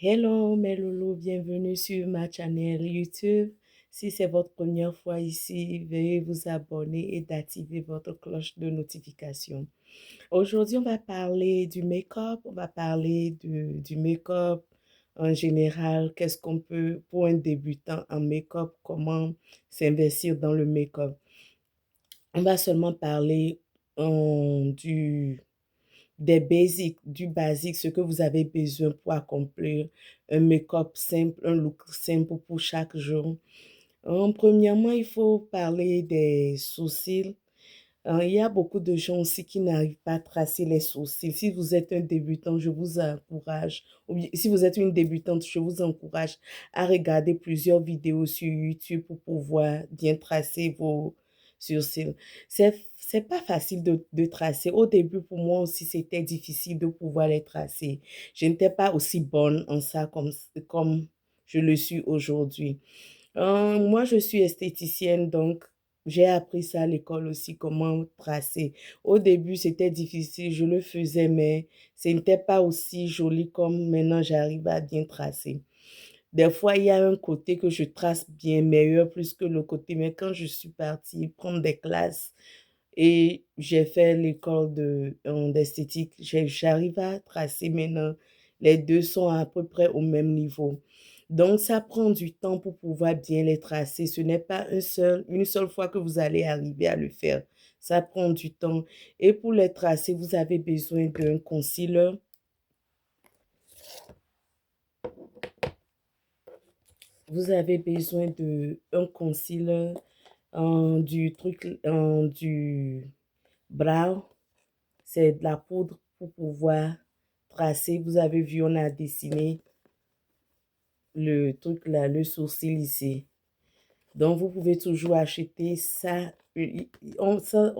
Hello mes loulous, bienvenue sur ma chaîne YouTube. Si c'est votre première fois ici, veuillez vous abonner et d'activer votre cloche de notification. Aujourd'hui, on va parler du make-up, on va parler du make-up en général. Qu'est-ce qu'on peut, pour un débutant en make-up, comment s'investir dans le make-up. On va seulement parler des basiques, du basique, ce que vous avez besoin pour accomplir un make-up simple, un look simple pour chaque jour. Premièrement, il faut parler des sourcils. Il y a beaucoup de gens aussi qui n'arrivent pas à tracer les sourcils. Si vous êtes un débutant, je vous encourage, ou bien si vous êtes une débutante, je vous encourage à regarder plusieurs vidéos sur YouTube pour pouvoir bien tracer vos sourcils. C'est pas facile de tracer. Au début, pour moi aussi, c'était difficile de pouvoir les tracer. Je n'étais pas aussi bonne en ça comme je le suis aujourd'hui. Moi, je suis esthéticienne, donc j'ai appris ça à l'école aussi, comment tracer. Au début, c'était difficile, je le faisais, mais ce n'était pas aussi joli comme maintenant j'arrive à bien tracer. Des fois, il y a un côté que je trace bien meilleur plus que le côté, mais quand je suis partie prendre des classes et j'ai fait l'école d'esthétique, j'arrive à tracer maintenant. Les deux sont à peu près au même niveau. Donc, ça prend du temps pour pouvoir bien les tracer. Ce n'est pas une seule fois que vous allez arriver à le faire. Ça prend du temps. Et pour les tracer, vous avez besoin d'un concealer. Vous avez besoin d'un concealer, du brow. C'est de la poudre pour pouvoir tracer. Vous avez vu, on a dessiné le truc là, le sourcil ici. Donc, vous pouvez toujours acheter ça. On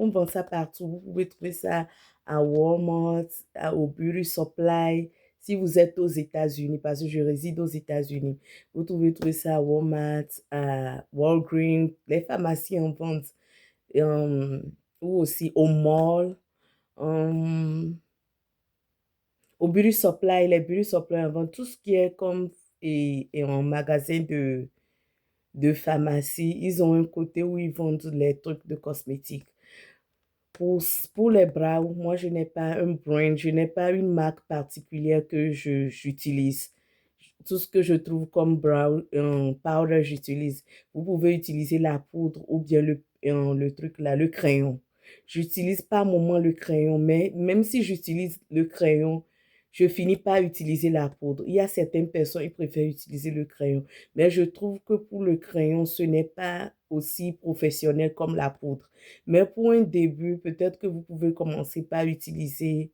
vend ça partout. Vous pouvez trouver ça à Walmart, au Beauty Supply. Si vous êtes aux États-Unis, parce que je réside aux États-Unis, vous pouvez trouver ça à Walmart, à Walgreens. Les pharmacies en vendent. Ou aussi au mall. Au Beauty Supply, les Beauty Supply en vendent tout ce qui est comme et en magasin de pharmacie, ils ont un côté où ils vendent les trucs de cosmétiques. Pour les brows, moi, je n'ai pas un brand, je n'ai pas une marque particulière que j'utilise. Tout ce que je trouve comme brow powder, j'utilise. Vous pouvez utiliser la poudre ou bien le truc là, le crayon. J'utilise pas à un moment le crayon, mais même si j'utilise le crayon, je finis par utiliser la poudre. Il y a certaines personnes qui préfèrent utiliser le crayon, mais je trouve que pour le crayon, ce n'est pas aussi professionnel comme la poudre. Mais pour un début, peut-être que vous pouvez commencer par utiliser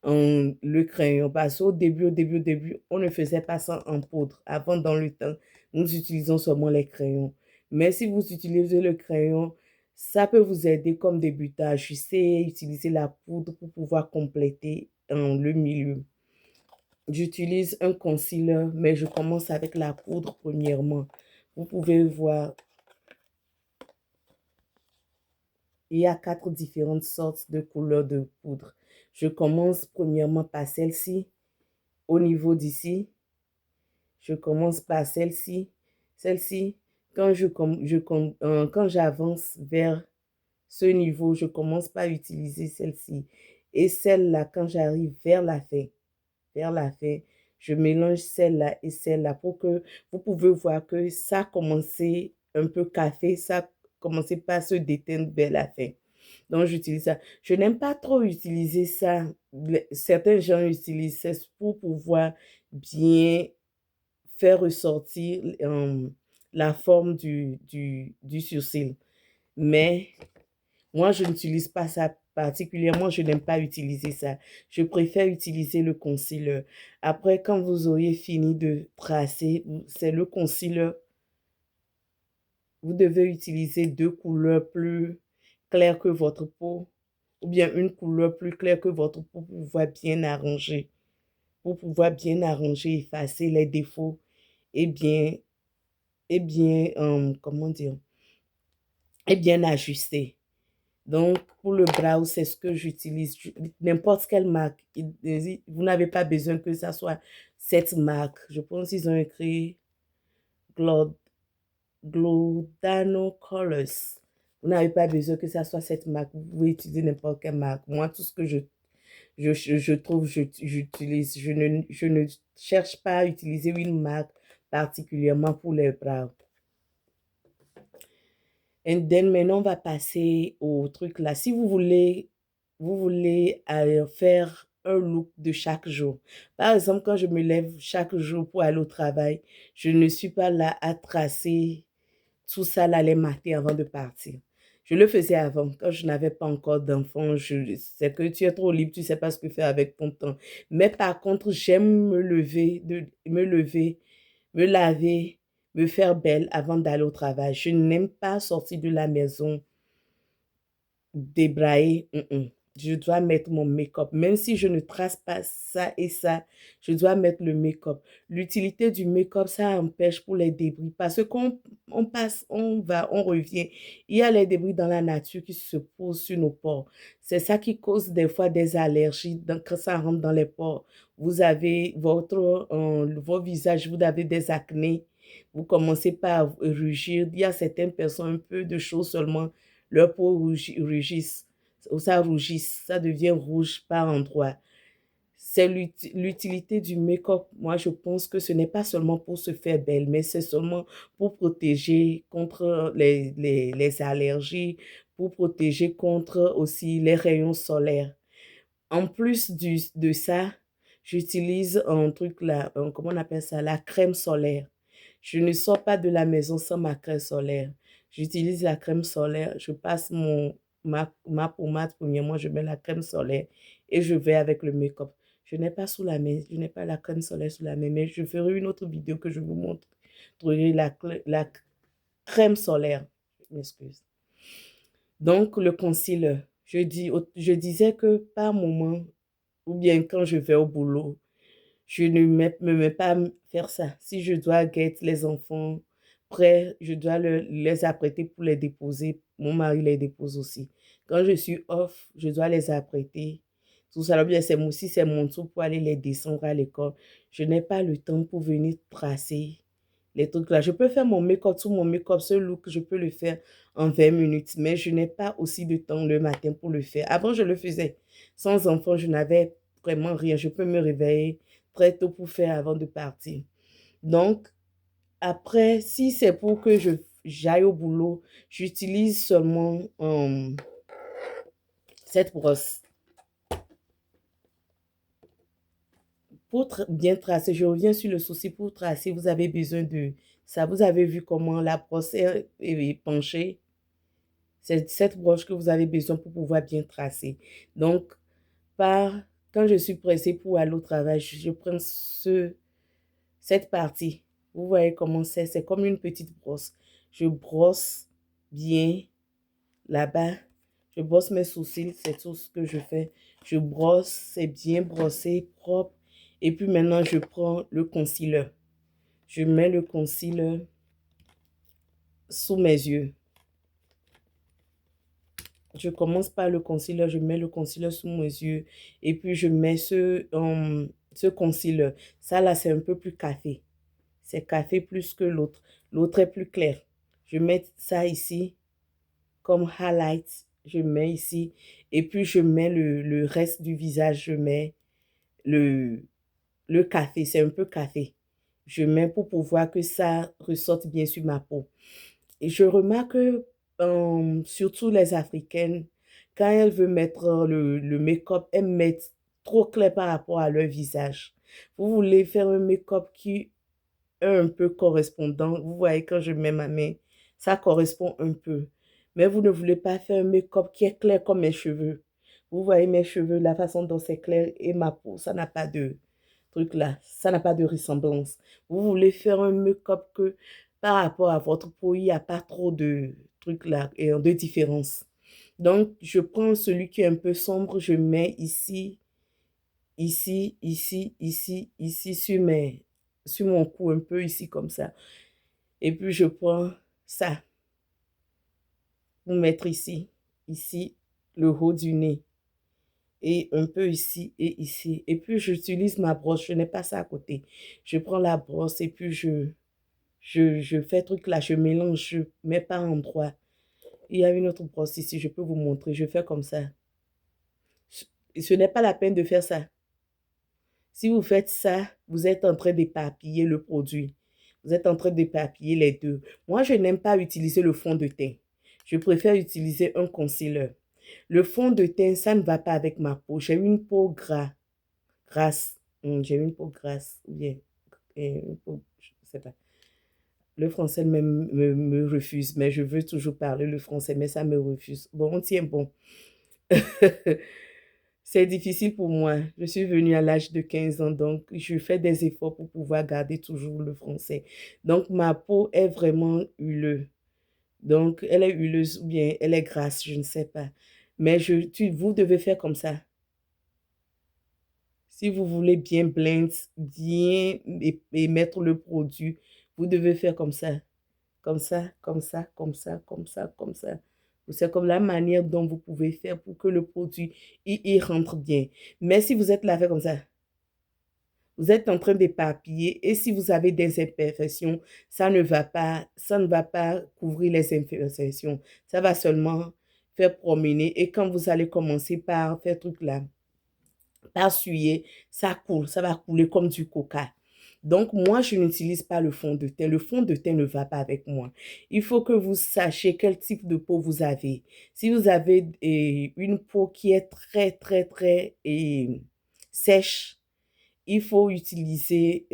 le crayon. Parce qu'au début, on ne faisait pas ça en poudre. Avant, dans le temps, nous utilisons seulement les crayons. Mais si vous utilisez le crayon, ça peut vous aider comme débutant à ajuster, utiliser la poudre pour pouvoir compléter le milieu. J'utilise un concealer, mais je commence avec la poudre premièrement. Vous pouvez voir, il y a 4 différentes sortes de couleurs de poudre. Je commence premièrement par celle-ci, au niveau d'ici. Je commence par celle-ci. Celle-ci, quand j'avance vers ce niveau, je commence par utiliser celle-ci. Et celle-là, quand j'arrive vers la fin, je mélange celle-là et celle-là pour que vous pouvez voir que ça a commencé un peu café, ça a commencé par se déteindre vers la fin. Donc, j'utilise ça. Je n'aime pas trop utiliser ça. Certains gens utilisent ça pour pouvoir bien faire ressortir la forme du sourcil. Mais moi, je n'utilise pas ça particulièrement. Je n'aime pas utiliser ça. Je préfère utiliser le concealer. Après, quand vous auriez fini de tracer, c'est le concealer. Vous devez utiliser 2 couleurs plus claires que votre peau ou bien une couleur plus claire que votre peau pour pouvoir bien arranger, effacer les défauts et comment dire, et bien ajuster. Donc, pour le brow, c'est ce que j'utilise. N'importe quelle marque. Vous n'avez pas besoin que ça soit cette marque. Je pense qu'ils ont écrit Glod Glodano Colors. Vous n'avez pas besoin que ça soit cette marque. Vous pouvez utiliser n'importe quelle marque. Moi, tout ce que je trouve, j'utilise. Je ne cherche pas à utiliser une marque particulièrement pour les bras. Et then, maintenant, on va passer au truc là. Si vous voulez faire un look de chaque jour. Par exemple, quand je me lève chaque jour pour aller au travail, je ne suis pas là à tracer tout ça là les matins avant de partir. Je le faisais avant, quand je n'avais pas encore d'enfant. C'est que tu es trop libre, tu ne sais pas ce que faire avec ton temps. Mais par contre, j'aime me laver, me faire belle avant d'aller au travail. Je n'aime pas sortir de la maison débrailler. Je dois mettre mon make-up. Même si je ne trace pas ça et ça, je dois mettre le make-up. L'utilité du make-up, ça empêche pour les débris. Parce qu'on on passe, on va, on revient. Il y a les débris dans la nature qui se posent sur nos pores. C'est ça qui cause des fois des allergies quand ça rentre dans les pores. Vous avez vos visages, vous avez des acnés. Vous commencez pas à rougir. Il y a certaines personnes, un peu de choses seulement leur peau rougisse, ou ça rougisse, ça devient rouge par endroits. C'est l'utilité du make-up. Moi, je pense que ce n'est pas seulement pour se faire belle, mais c'est seulement pour protéger contre les allergies, pour protéger contre aussi les rayons solaires. En plus de ça, j'utilise un truc là, comment on appelle ça, la crème solaire. Je ne sors pas de la maison sans ma crème solaire. J'utilise la crème solaire, je passe ma pommade premièrement, je mets la crème solaire et je vais avec le make-up. Je n'ai pas la crème solaire sous la main, mais je ferai une autre vidéo que je vous montrerai la crème solaire. Je m'excuse. Donc, le concealer. Je disais que par moment, ou bien quand je vais au boulot, je ne me mets pas à faire ça. Si je dois guetter les enfants prêts, je dois les apprêter pour les déposer. Mon mari les dépose aussi. Quand je suis off, je dois les apprêter. Tout ça, bien, c'est mon tour pour aller les descendre à l'école. Je n'ai pas le temps pour venir tracer les trucs là. Je peux faire mon make-up, tout mon make-up, ce look, je peux le faire en 20 minutes, mais je n'ai pas aussi de temps le matin pour le faire. Avant, je le faisais. Sans enfant, je n'avais vraiment rien. Je peux me réveiller très tôt pour faire avant de partir. Donc, après, si c'est pour que j'aille au boulot, j'utilise seulement cette brosse. Pour bien tracer, je reviens sur le souci, pour tracer, vous avez besoin de ça. Vous avez vu comment la brosse est penchée. C'est cette broche que vous avez besoin pour pouvoir bien tracer. Donc, quand je suis pressée pour aller au travail, je prends cette partie. Vous voyez comment c'est comme une petite brosse. Je brosse bien là-bas. Je brosse mes sourcils, c'est tout ce que je fais. Je brosse, c'est bien brossé, propre. Et puis maintenant, je prends le concealer. Je mets le concealer sous mes yeux. Je commence par le concealer, je mets le concealer sous mes yeux. Et puis, je mets ce concealer. Ça, là, c'est un peu plus café. C'est café plus que l'autre. L'autre est plus clair. Je mets ça ici comme highlight. Je mets ici. Et puis, je mets le reste du visage. Je mets le, le café. C'est un peu café. Je mets pour pouvoir que ça ressorte bien sur ma peau. Et je remarque que, surtout les Africaines, quand elles veulent mettre le make-up, elles mettent trop clair par rapport à leur visage. Vous voulez faire un make-up qui un peu correspondant. Vous voyez, quand je mets ma main, ça correspond un peu. Mais vous ne voulez pas faire un make-up qui est clair comme mes cheveux. Vous voyez mes cheveux, la façon dont c'est clair et ma peau, ça n'a pas de truc là. Ça n'a pas de ressemblance. Vous voulez faire un make-up que par rapport à votre peau, il n'y a pas trop de trucs là et de différence. Donc, je prends celui qui est un peu sombre, je mets ici, ici sur mon cou, un peu ici comme ça. Et puis, je prends ça pour mettre ici, le haut du nez. et un peu ici et ici. Et puis, j'utilise ma brosse. Je n'ai pas ça à côté. Je prends la brosse et puis je fais truc là. Je mélange. Je mets pas en endroit. Il y a une autre brosse ici. Je peux vous montrer. Je fais comme ça. Ce n'est pas la peine de faire ça. Si vous faites ça, vous êtes en train d'éparpiller le produit. Vous êtes en train d'éparpiller les deux. Moi, je n'aime pas utiliser le fond de teint. Je préfère utiliser un concealer. Le fond de teint, ça ne va pas avec ma peau. J'ai une peau grasse. J'ai une peau grasse. Ou bien, une peau, je ne sais pas. Le français me refuse, mais je veux toujours parler le français, mais ça me refuse. Bon, on tient bon. C'est difficile pour moi. Je suis venue à l'âge de 15 ans, donc je fais des efforts pour pouvoir garder toujours le français. Donc, ma peau est vraiment huileuse. Donc, elle est huileuse ou bien elle est grasse, je ne sais pas. Mais vous devez faire comme ça. Si vous voulez bien blend, bien et mettre le produit, vous devez faire comme ça. Comme ça, comme ça, comme ça, comme ça, comme ça. C'est comme la manière dont vous pouvez faire pour que le produit il rentre bien. Mais si vous êtes là, fait comme vous êtes en train d'éparpiller et si vous avez des imperfections, ça ne va pas couvrir les imperfections. Ça va seulement faire promener et quand vous allez commencer par faire truc là, par suer, ça coule, ça va couler comme du coca. Donc, moi, je n'utilise pas le fond de teint. Le fond de teint ne va pas avec moi. Il faut que vous sachiez quel type de peau vous avez. Si vous avez une peau qui est très, très, très sèche, il faut utiliser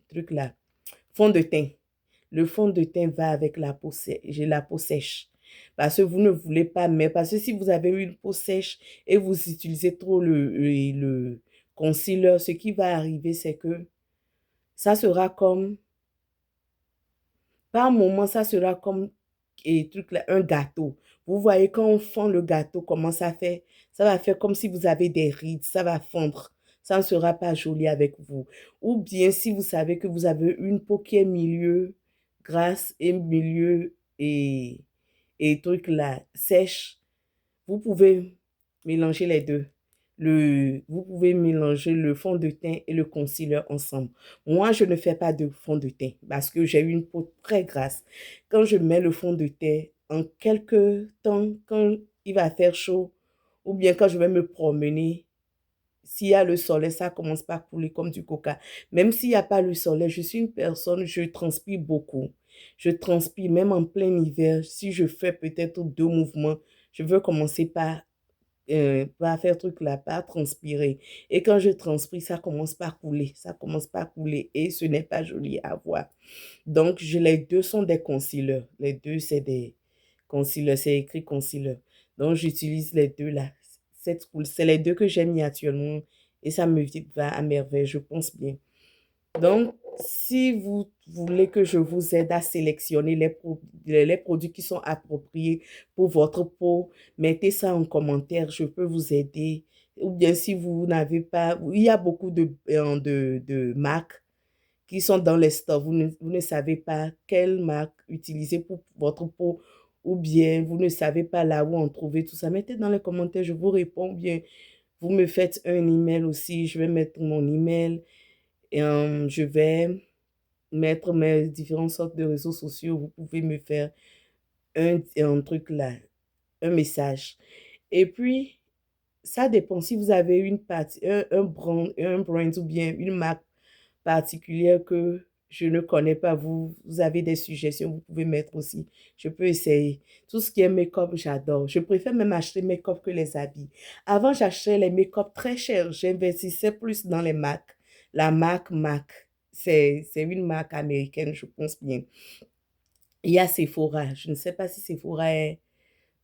truc là, fond de teint. Le fond de teint va avec la peau sèche. J'ai la peau sèche. Parce que vous ne voulez pas, mais parce que si vous avez une peau sèche et vous utilisez trop le concealer, ce qui va arriver, c'est que ça sera comme, par moment, ça sera comme truc là, un gâteau. Vous voyez, quand on fond le gâteau, comment ça fait? Ça va faire comme si vous avez des rides, ça va fondre. Ça ne sera pas joli avec vous. Ou bien si vous savez que vous avez une peau qui est milieu grasse et milieu et truc là, sèche, vous pouvez mélanger les deux. Vous pouvez mélanger le fond de teint et le concealer ensemble. Moi, je ne fais pas de fond de teint parce que j'ai une peau très grasse. Quand je mets le fond de teint, en quelques temps, quand il va faire chaud, ou bien quand je vais me promener, s'il y a le soleil, ça commence par couler comme du coca. Même s'il n'y a pas le soleil, je suis une personne, je transpire beaucoup. Je transpire même en plein hiver. Si je fais peut-être 2 mouvements, je veux commencer par faire truc là, par transpirer. Et quand je transpire, ça commence par couler. Ça commence par couler et ce n'est pas joli à voir. Donc, les deux sont des concealers. Les deux, c'est des concealers. C'est écrit concealer. Donc, j'utilise les deux là. C'est les deux que j'ai mis actuellement et ça me va à merveille, je pense bien. Donc, si vous voulez que je vous aide à sélectionner les produits qui sont appropriés pour votre peau, mettez ça en commentaire, je peux vous aider. Ou bien si vous n'avez pas, il y a beaucoup de marques qui sont dans les stores. Vous ne savez pas quelle marque utiliser pour votre peau ou bien vous ne savez pas là où en trouver tout ça. Mettez dans les commentaires, je vous réponds bien. Vous me faites un email aussi, je vais mettre mon email et je vais mettre mes différentes sortes de réseaux sociaux. Vous pouvez me faire un truc là, un message. Et puis, ça dépend si vous avez une partie, un brand ou bien une marque particulière que je ne connais pas. Vous avez des suggestions, vous pouvez mettre aussi. Je peux essayer. Tout ce qui est make-up, j'adore. Je préfère même acheter make-up que les habits. Avant, j'achetais les make-up très chers. J'investissais plus dans les marques. La marque MAC, c'est une marque américaine, je pense bien. Il y a Sephora. Je ne sais pas si Sephora est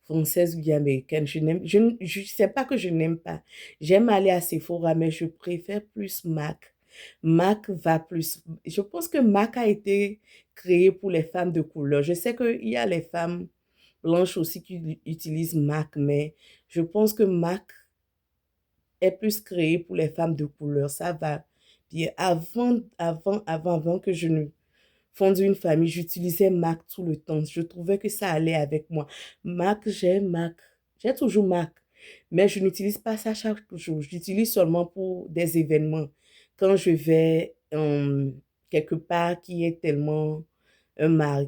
française ou bien américaine. Je sais pas que je n'aime pas. J'aime aller à Sephora, mais je préfère plus MAC. MAC va plus. Je pense que MAC a été créé pour les femmes de couleur. Je sais qu'il y a les femmes blanches aussi qui utilisent MAC, mais je pense que MAC est plus créé pour les femmes de couleur. Ça va bien. Avant que je ne fonde une famille, j'utilisais MAC tout le temps. Je trouvais que ça allait avec moi. MAC, j'ai MAC. J'ai toujours MAC, mais je n'utilise pas ça chaque jour. J'utilise seulement pour des événements. Quand je vais quelque part qui est tellement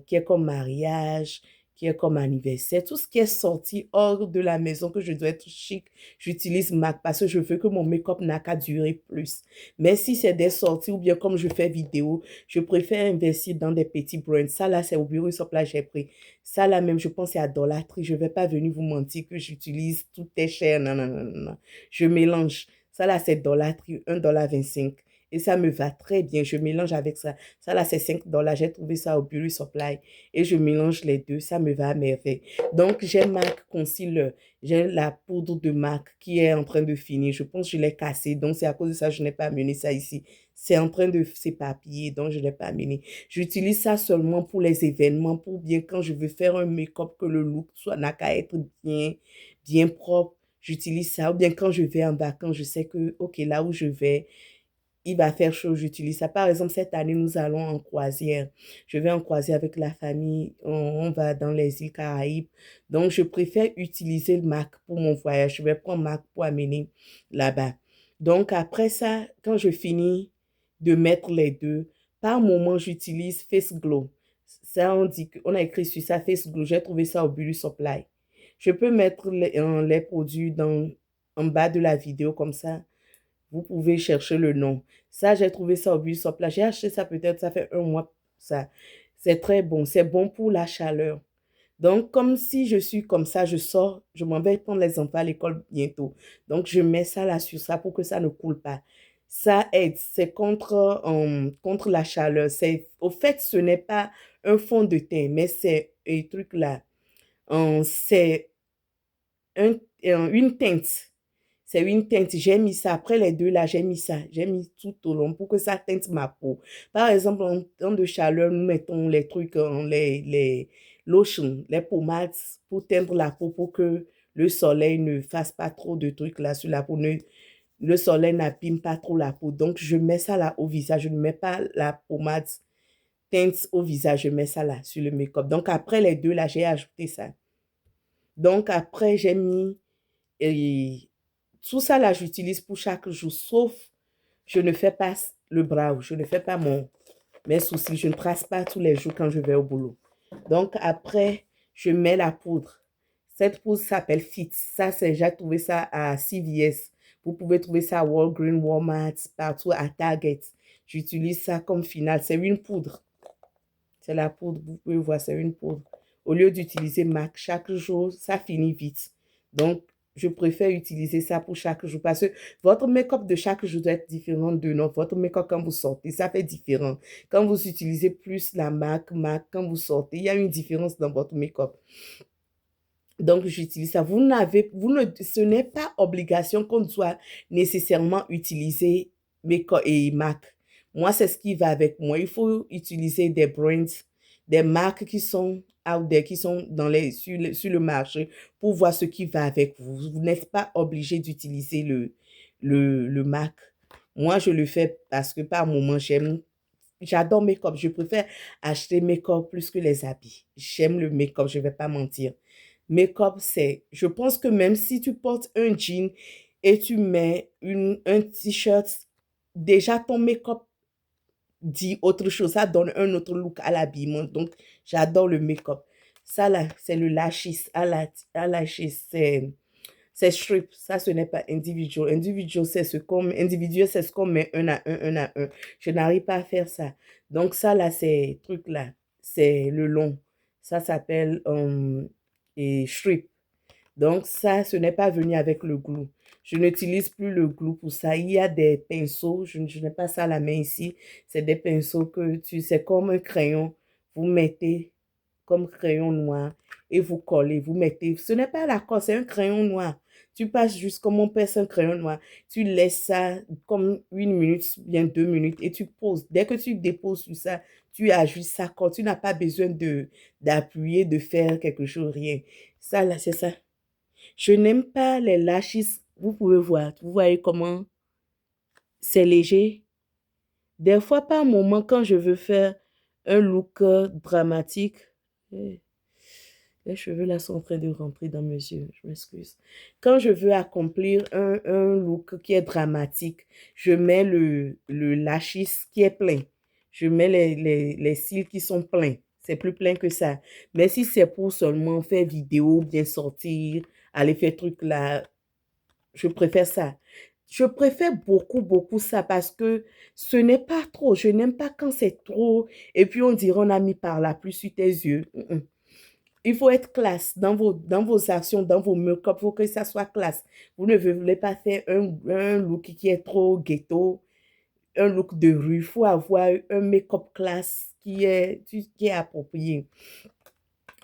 qui est comme mariage, qui est comme anniversaire, tout ce qui est sorti hors de la maison, que je dois être chic, j'utilise MAC parce que je veux que mon make-up n'a qu'à durer plus. Mais si c'est des sorties ou bien comme je fais vidéo, je préfère investir dans des petits brands. Ça là, c'est au bureau, là, j'ai pris. Ça là même, je pense c'est à Dollar Tree. Je ne vais pas venir vous mentir que j'utilise tout est cher. Non, non, non, non, non. Je mélange. Ça là, c'est Dollar Tree, 1,25 $. Et ça me va très bien. Je mélange avec ça. Ça là, c'est 5 $. J'ai trouvé ça au Beauty Supply. Et je mélange les deux. Ça me va à merveille. Donc, j'ai MAC Concealer. J'ai la poudre de MAC qui est en train de finir. Je pense que je l'ai cassée. Donc, c'est à cause de ça que je n'ai pas amené ça ici. C'est en train de s'éparpiller. Donc, je ne l'ai pas amené. J'utilise ça seulement pour les événements. Pour bien quand je veux faire un make-up, que le look soit n'a qu'à être bien, bien propre. J'utilise ça. Ou bien quand je vais en vacances, je sais que, OK, là où je vais, il va faire chaud, j'utilise ça. Par exemple, cette année, nous allons en croisière. Je vais en croisière avec la famille. On va dans les îles Caraïbes. Donc, je préfère utiliser le MAC pour mon voyage. Je vais prendre MAC pour amener là-bas. Donc, après ça, quand je finis de mettre les deux, par moment, j'utilise Face Glow. Ça, on a écrit sur ça, Face Glow. J'ai trouvé ça au Beauty Supply. Je peux mettre les produits en bas de la vidéo comme ça. Vous pouvez chercher le nom. Ça, j'ai trouvé ça au Beauty Supply. J'ai acheté ça peut-être, ça fait un mois. Ça, c'est très bon. C'est bon pour la chaleur. Donc, comme si je suis comme ça, je sors, je m'en vais prendre les enfants à l'école bientôt. Donc, je mets ça là sur ça pour que ça ne coule pas. Ça aide. C'est contre la chaleur. Au fait, ce n'est pas un fond de teint, mais c'est un truc là. C'est une teinte. C'est une teinte. J'ai mis ça. Après les deux là, j'ai mis ça. J'ai mis tout au long pour que ça teinte ma peau. Par exemple, en temps de chaleur, nous mettons les trucs, les lotions, les pommades pour teindre la peau pour que le soleil ne fasse pas trop de trucs là sur la peau. Le soleil n'abîme pas trop la peau. Donc, je mets ça là au visage. Je ne mets pas la pommade teinte au visage. Je mets ça là sur le make-up. Donc, après les deux là, j'ai ajouté ça. Donc, après, j'ai mis et tout ça là, j'utilise pour chaque jour, sauf je ne fais pas le brow, je ne fais pas mes sourcils, je ne trace pas tous les jours quand je vais au boulot. Donc après, je mets la poudre. Cette poudre s'appelle Fit. Ça, j'ai trouvé ça à CVS. Vous pouvez trouver ça à Walgreens, Walmart, partout à Target. J'utilise ça comme finale. C'est une poudre. C'est la poudre, vous pouvez voir, c'est une poudre. Au lieu d'utiliser MAC chaque jour, ça finit vite. Donc, je préfère utiliser ça pour chaque jour parce que votre make-up de chaque jour doit être différent de notre. Votre make-up quand vous sortez, ça fait différent. Quand vous utilisez plus la MAC, quand vous sortez, il y a une différence dans votre make-up. Donc, j'utilise ça. Ce n'est pas obligation qu'on doit nécessairement utiliser make-up et MAC. Moi, c'est ce qui va avec moi. Il faut utiliser des brands, des marques qui sont out there, qui sont sur le marché pour voir ce qui va avec vous. Vous n'êtes pas obligé d'utiliser le MAC. Moi, je le fais parce que par moment, j'adore make-up. Je préfère acheter make-up plus que les habits. J'aime le make-up, je ne vais pas mentir. Make-up, je pense que même si tu portes un jean et tu mets un t-shirt, déjà ton make-up dit autre chose. Ça donne un autre look à l'habillement. Donc, j'adore le make-up. Ça là, c'est le lashes. À lashes, c'est strip. Ça, ce n'est pas individual. Individual, c'est ce qu'on met un à un. Je n'arrive pas à faire ça. Donc, ça là, ces trucs-là, c'est le long. Ça s'appelle et strip. Donc, ça, ce n'est pas venu avec le glue. Je n'utilise plus le glue pour ça. Il y a des pinceaux. Je n'ai pas ça à la main ici. C'est des pinceaux c'est comme un crayon. Vous mettez comme crayon noir et vous collez. Vous mettez. Ce n'est pas la colle, c'est un crayon noir. Tu passes juste comme on pèse un crayon noir. Tu laisses ça comme 1 minute, bien 2 minutes et tu poses. Dès que tu déposes sur ça, tu ajustes ça. Quand tu n'as pas besoin d'appuyer, de faire quelque chose, rien. Ça, là, c'est ça. Je n'aime pas les lashes. Vous pouvez voir. Vous voyez comment c'est léger. Des fois, par moment, quand je veux faire un look dramatique, Les cheveux là sont en train de rentrer dans mes yeux, je m'excuse. Quand je veux accomplir un look qui est dramatique, je mets le lashis qui est plein. Je mets les cils qui sont pleins. C'est plus plein que ça. Mais si c'est pour seulement faire vidéo, bien sortir, aller faire truc là, je préfère ça. Je préfère beaucoup, beaucoup ça parce que ce n'est pas trop. Je n'aime pas quand c'est trop et puis on dirait on a mis par la pluie sur tes yeux. Il faut être classe dans vos actions, dans vos make-up. Il faut que ça soit classe. Vous ne voulez pas faire un look qui est trop ghetto, un look de rue. Il faut avoir un make-up classe qui est approprié.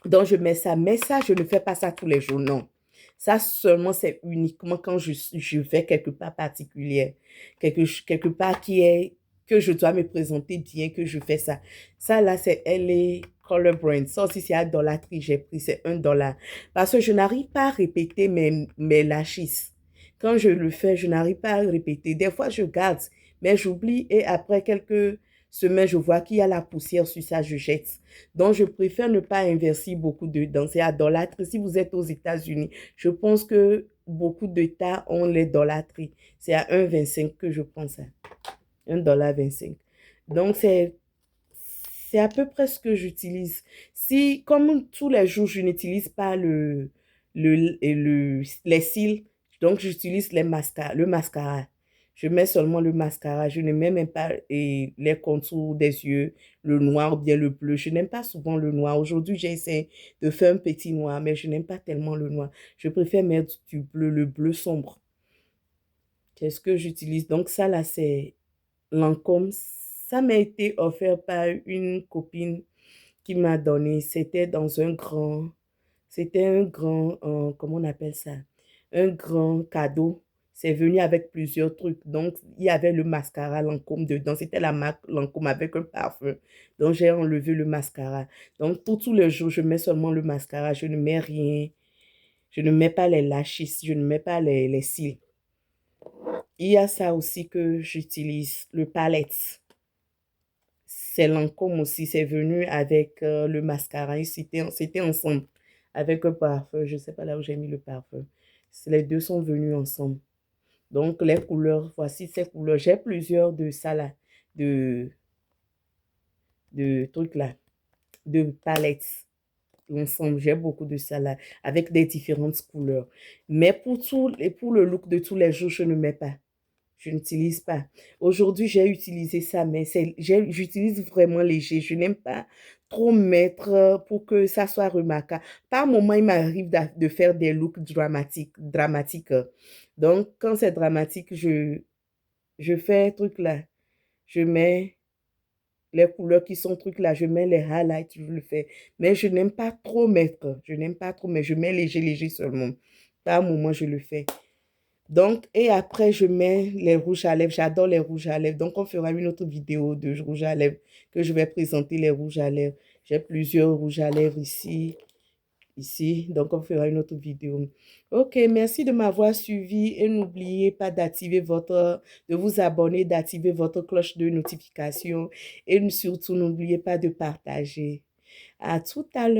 Donc, je mets ça. Mais ça, je ne fais pas ça tous les jours, non. Ça seulement, c'est uniquement quand je vais quelque part particulier, quelque part que je dois me présenter bien, que je fais ça. Ça, là, c'est LA Color Brand. Ça aussi, c'est à Dollartree, j'ai pris, c'est $1. Parce que je n'arrive pas à répéter mes lashes. Quand je le fais, je n'arrive pas à répéter. Des fois, je garde, mais j'oublie et après quelques semaines, je vois qu'il y a la poussière sur ça, je jette. Donc, je préfère ne pas investir beaucoup dedans. C'est à Dollartree. Si vous êtes aux États-Unis, je pense que beaucoup d'États ont les Dollartree. C'est à 1,25 que je prends ça. $1,25. Donc, c'est à peu près ce que j'utilise. Si, comme tous les jours, je n'utilise pas les cils, donc j'utilise le mascara. Je mets seulement le mascara. Je ne mets même pas les contours des yeux, le noir ou bien le bleu. Je n'aime pas souvent le noir. Aujourd'hui, j'ai essayé de faire un petit noir, mais je n'aime pas tellement le noir. Je préfère mettre du bleu, le bleu sombre. C'est ce que j'utilise. Donc ça, là, c'est Lancôme. Ça m'a été offert par une copine qui m'a donné. C'était un grand, comment on appelle ça? Un grand cadeau. C'est venu avec plusieurs trucs. Donc, il y avait le mascara Lancôme dedans. C'était la marque Lancôme avec un parfum. Donc, j'ai enlevé le mascara. Donc, pour tous les jours, je mets seulement le mascara. Je ne mets rien. Je ne mets pas les lashes. Je ne mets pas les cils. Il y a ça aussi que j'utilise, le palette. C'est Lancôme aussi, c'est venu avec le mascara. C'était ensemble avec un parfum. Je ne sais pas là où j'ai mis le parfum. Les deux sont venus ensemble. Donc, les couleurs, voici ces couleurs. J'ai plusieurs de ça là, de, de trucs là, de palettes ensemble. J'ai beaucoup de ça là, avec des différentes couleurs. Mais pour le look de tous les jours, je ne mets pas. Je n'utilise pas. Aujourd'hui, j'ai utilisé ça, mais j'utilise vraiment léger. Je n'aime pas trop mettre pour que ça soit remarquable. Par moment, il m'arrive de faire des looks dramatiques. Donc, quand c'est dramatique, je fais un truc là. Je mets les couleurs qui sont trucs là. Je mets les highlights, je le fais. Mais je n'aime pas trop mettre. Je n'aime pas trop, mais je mets léger, léger seulement. Par moment, je le fais. Donc, et après, je mets les rouges à lèvres. J'adore les rouges à lèvres. Donc, on fera une autre vidéo de rouges à lèvres que je vais présenter les rouges à lèvres. J'ai plusieurs rouges à lèvres ici, ici. Donc, on fera une autre vidéo. Ok, merci de m'avoir suivi et n'oubliez pas de vous abonner, d'activer votre cloche de notification et surtout, n'oubliez pas de partager. À tout à l'heure.